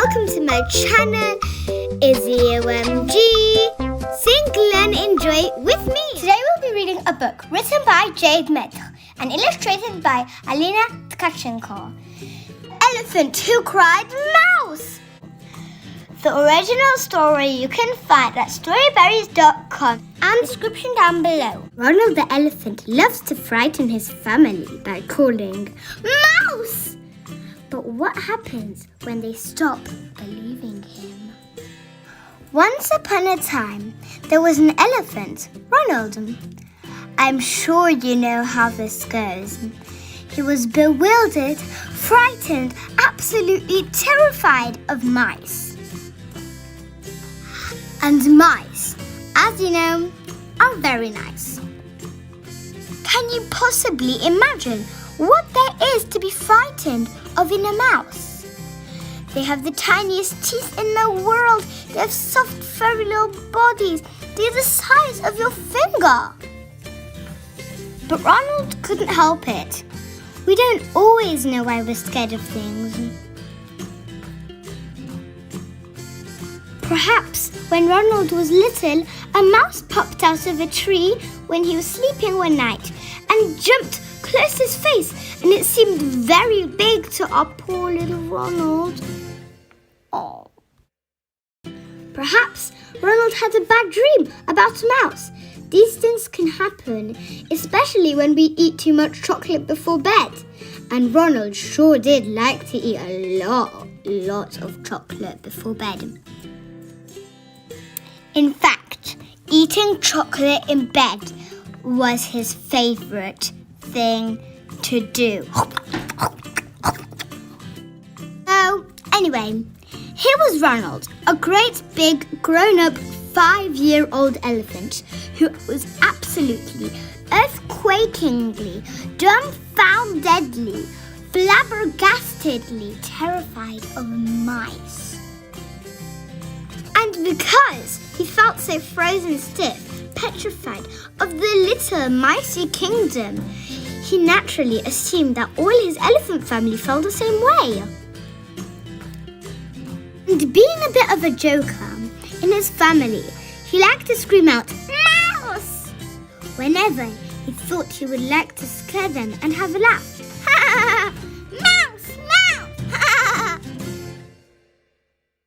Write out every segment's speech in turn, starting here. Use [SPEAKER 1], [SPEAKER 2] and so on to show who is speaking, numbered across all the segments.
[SPEAKER 1] welcome to my channel, Izzi OMG. Sing, learn, enjoy with me.
[SPEAKER 2] Today we'll be reading a book written by Jade Maitre and illustrated by Alina Tkachenko. Elephant Who Cried Mouse. The original story you can find at Storyberries.com and description down below.
[SPEAKER 1] Ronald the Elephant loves to frighten his family by calling mouse. But what happens when they stop believing him? Once upon a time, there was an elephant, Ronald. I'm sure you know how this goes. He was bewildered, frightened, absolutely terrified of mice. And mice, as you know, are very nice. Can you possibly imagine what there is to be frightened of in a mouse? They have the tiniest teeth in the world. They have soft, furry little bodies. They're the size of your finger. But Ronald couldn't help it. We don't always know why we're scared of things. Perhaps when Ronald was little, a mouse popped out of a tree when he was sleeping one night and jumped close to his face, and it seemed very big to our poor little Ronald. Oh. Perhaps Ronald had a bad dream about a mouse. These things can happen, especially when we eat too much chocolate before bed. And Ronald sure did like to eat a lot of chocolate before bed. In fact, eating chocolate in bed was his favorite thing to do. So, anyway, here was Ronald, a great big grown-up 5-year-old elephant who was absolutely, earthquakingly, dumbfoundedly, flabbergastedly terrified of mice. And because he felt so frozen stiff, petrified of the little micey kingdom, he naturally assumed that all his elephant family felt the same way. And being a bit of a joker in his family, he liked to scream out, "Mouse!" whenever he thought he would like to scare them and have a laugh. Ha ha ha! Mouse! Mouse! Ha ha ha!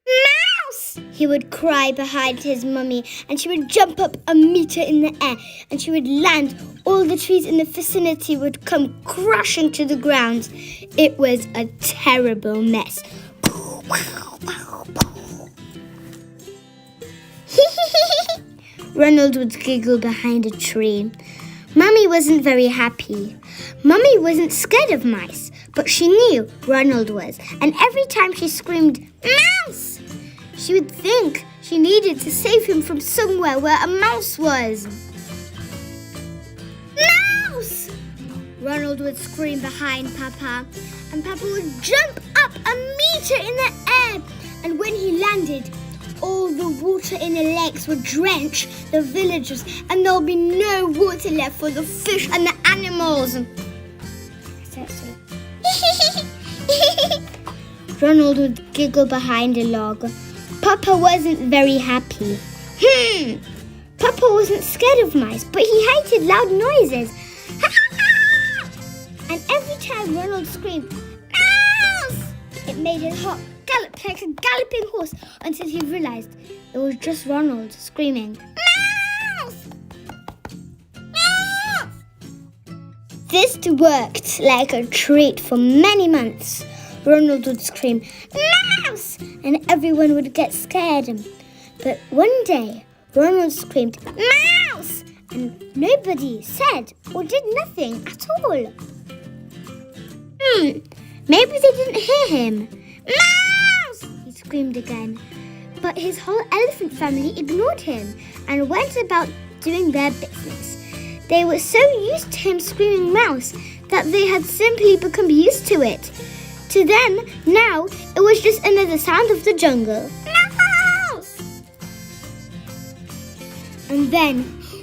[SPEAKER 1] Mouse! He would cry behind his mummy, and she would jump up a meter in the air, and she would land. All the trees in the vicinity would come crashing to the ground. It was a terrible mess. Ronald would giggle behind a tree. Mummy wasn't very happy. Mummy wasn't scared of mice, but she knew Ronald was, and every time she screamed, "Mouse!" she would think she needed to save him from somewhere where a mouse was. "Mouse!" Ronald would scream behind Papa, and Papa would jump up a meter in the air, and when he landed, all the water in the lakes would drench the villagers, and there'll be no water left for the fish and the animals. Ronald would giggle behind a log. Papa wasn't very happy. Papa wasn't scared of mice, but he hated loud noises. And every time Ronald screamed, "Mouse!" it made his heart gallop like a galloping horse until he realized it was just Ronald screaming, "Mouse! Mouse!" This worked like a treat for many months. Ronald would scream, "Mouse!" and everyone would get scared. But one day, Ronald screamed, "Mouse!" and nobody said or did nothing at all. Maybe they didn't hear him. "Mouse!" he screamed again. But his whole elephant family ignored him and went about doing their business. They were so used to him screaming mouse that they had simply become used to it. To them, now, it was just another sound of the jungle. Mouse! And then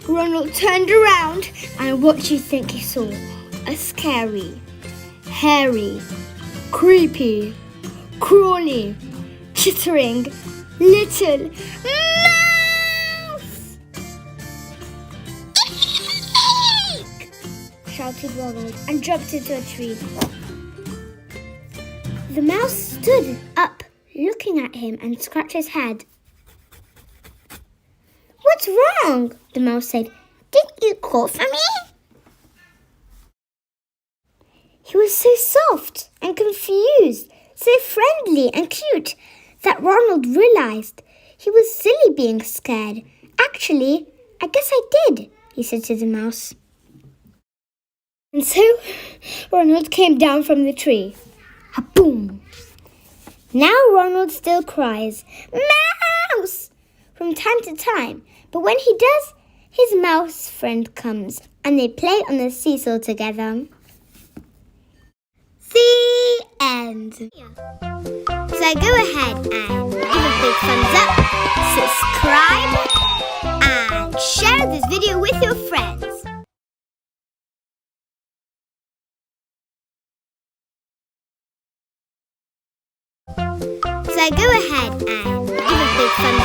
[SPEAKER 1] Ronald turned around, and what do you think he saw? A scary, hairy, creepy, crawly, chittering little mouse! shouted Ronald and jumped into a tree. The mouse stood up, looking at him, and scratched his head. "What's wrong?" the mouse said. "Didn't you call for me?" He was so soft and confused, so friendly and cute, that Ronald realized he was silly being scared. "Actually, I guess I did," he said to the mouse. And so Ronald came down from the tree. Ha-boom! Now Ronald still cries, "Mouse!" from time to time, but when he does, his mouse friend comes and they play on the seesaw together. The end. So go ahead and give a big thumbs up, subscribe, and share this video with your friends. So go ahead and give a big thumbs